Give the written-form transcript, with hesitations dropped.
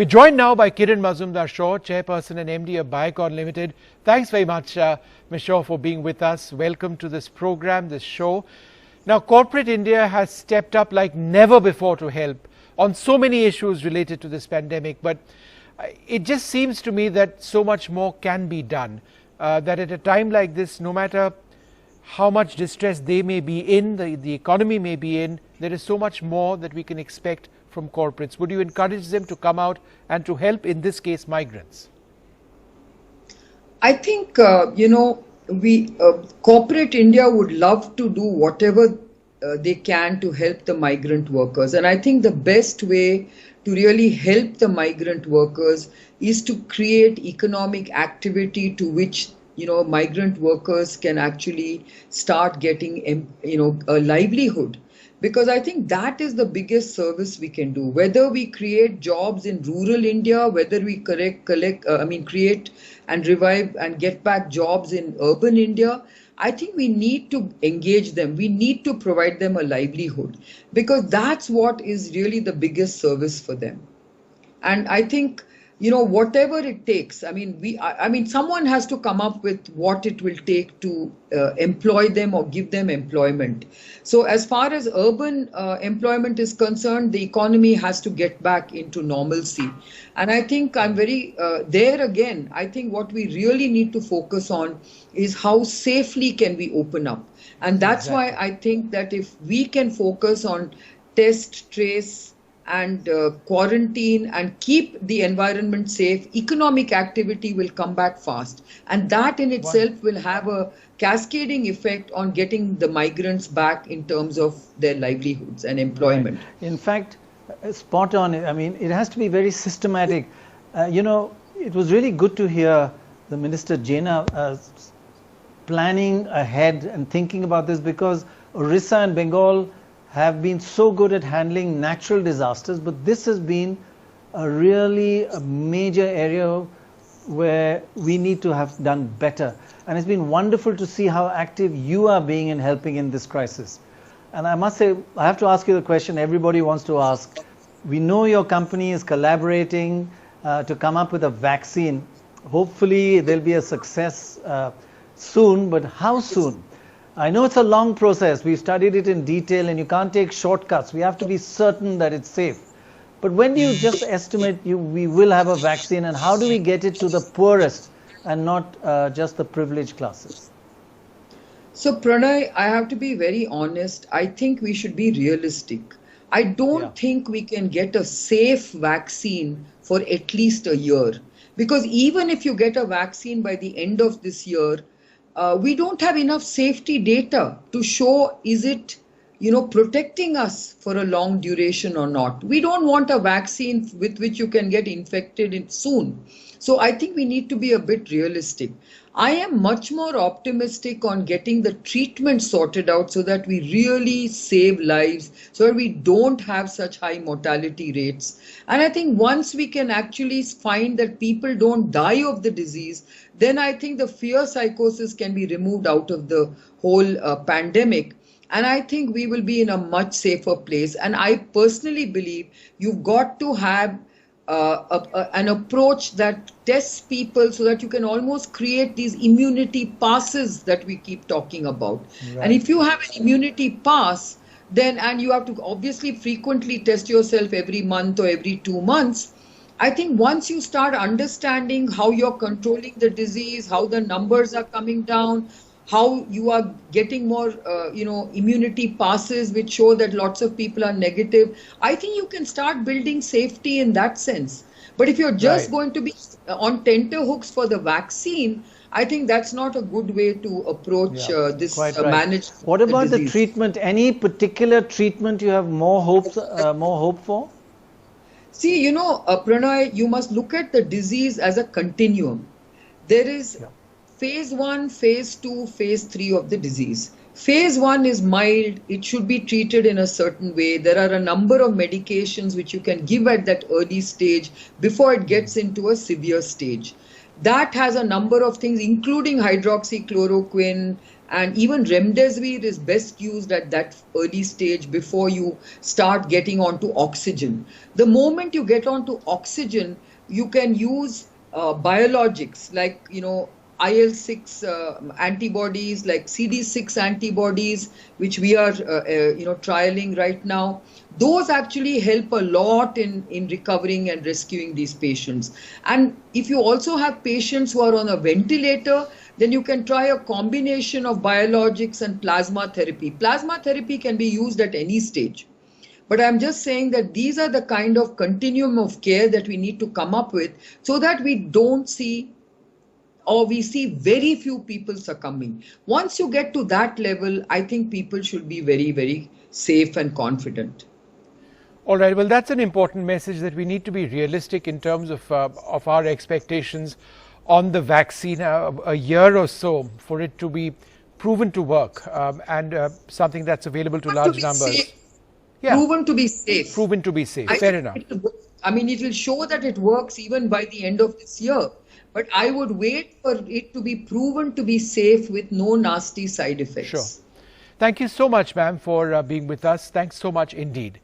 We're joined now by Kiran Mazumdar-Shaw, Chairperson and MD of Biocon Limited. Thanks very much, Ms. Shaw, for being with us. Welcome to this program, this show. Now, corporate India has stepped up like never before to help on so many issues related to this pandemic. But it just seems to me that so much more can be done. That at a time like this, no matter how much distress they may be in, the economy may be in, there is so much more that we can expect from corporates. Would you encourage them to come out and to help, in this case, migrants? I think, corporate India would love to do whatever they can to help the migrant workers. And I think the best way to really help the migrant workers is to create economic activity to which migrant workers can actually start getting a livelihood. Because I think that is the biggest service we can do. Whether we create jobs in rural India, whether we create and revive and get back jobs in urban India, I think we need to engage them. We need to provide them a livelihood, because that's what is really the biggest service for them. And I think, whatever it takes, someone has to come up with what it will take to employ them or give them employment. So as far as urban employment is concerned, the economy has to get back into normalcy. And I think I'm very, there again, I think what we really need to focus on is how safely can we open up. And that's why I think that if we can focus on test, trace, and quarantine and keep the environment safe, economic activity will come back fast. And that in itself will have a cascading effect on getting the migrants back in terms of their livelihoods and employment. Right. In fact, spot on. I mean, it has to be very systematic. It was really good to hear the Minister Jaina planning ahead and thinking about this, because Orissa and Bengal have been so good at handling natural disasters, but this has been a major area where we need to have done better. And it's been wonderful to see how active you are being in helping in this crisis. And I must say, I have to ask you the question everybody wants to ask. We know your company is collaborating to come up with a vaccine. Hopefully there'll be a success soon, but how soon? I know it's a long process. We've studied it in detail, and you can't take shortcuts. We have to be certain that it's safe. But when do you just estimate we will have a vaccine, and how do we get it to the poorest and not just the privileged classes? So Pranay, I have to be very honest. I think we should be realistic. I don't think we can get a safe vaccine for at least a year. Because even if you get a vaccine by the end of this year, we don't have enough safety data to show is it, protecting us for a long duration or not. We don't want a vaccine with which you can get infected soon. So I think we need to be a bit realistic. I am much more optimistic on getting the treatment sorted out so that we really save lives, so that we don't have such high mortality rates. And I think once we can actually find that people don't die of the disease, then I think the fear psychosis can be removed out of the whole pandemic. And I think we will be in a much safer place. And I personally believe you've got to have an approach that tests people so that you can almost create these immunity passes that we keep talking about. Right. And if you have an immunity pass, and you have to obviously frequently test yourself every month or every 2 months, I think once you start understanding how you're controlling the disease, how the numbers are coming down, how you are getting more, immunity passes which show that lots of people are negative, I think you can start building safety in that sense. But if you're just going to be on tenterhooks for the vaccine, I think that's not a good way to approach this managed. What about the treatment? Any particular treatment you have more hope for? See, Pranay, you must look at the disease as a continuum. There is phase 1, phase 2, phase 3 of the disease. Phase 1 is mild. It should be treated in a certain way. There are a number of medications which you can give at that early stage before it gets into a severe stage. That has a number of things, including hydroxychloroquine, and even remdesivir is best used at that early stage before you start getting onto oxygen. The moment you get onto oxygen, you can use biologics like, IL-6 antibodies, like CD6 antibodies, which we are, trialing right now. Those actually help a lot in recovering and rescuing these patients. And if you also have patients who are on a ventilator, then you can try a combination of biologics and plasma therapy. Plasma therapy can be used at any stage. But I'm just saying that these are the kind of continuum of care that we need to come up with so that we don't see, or we see very few people succumbing. Once you get to that level, I think people should be very, very safe and confident. All right. Well, that's an important message, that we need to be realistic in terms of our expectations on the vaccine. A year or so for it to be proven to work, and something that's available to large numbers. Safe. Yeah. Proven to be safe. Proven to be safe. Fair enough. It will show that it works even by the end of this year. But I would wait for it to be proven to be safe with no nasty side effects. Sure. Thank you so much, ma'am, for being with us. Thanks so much indeed.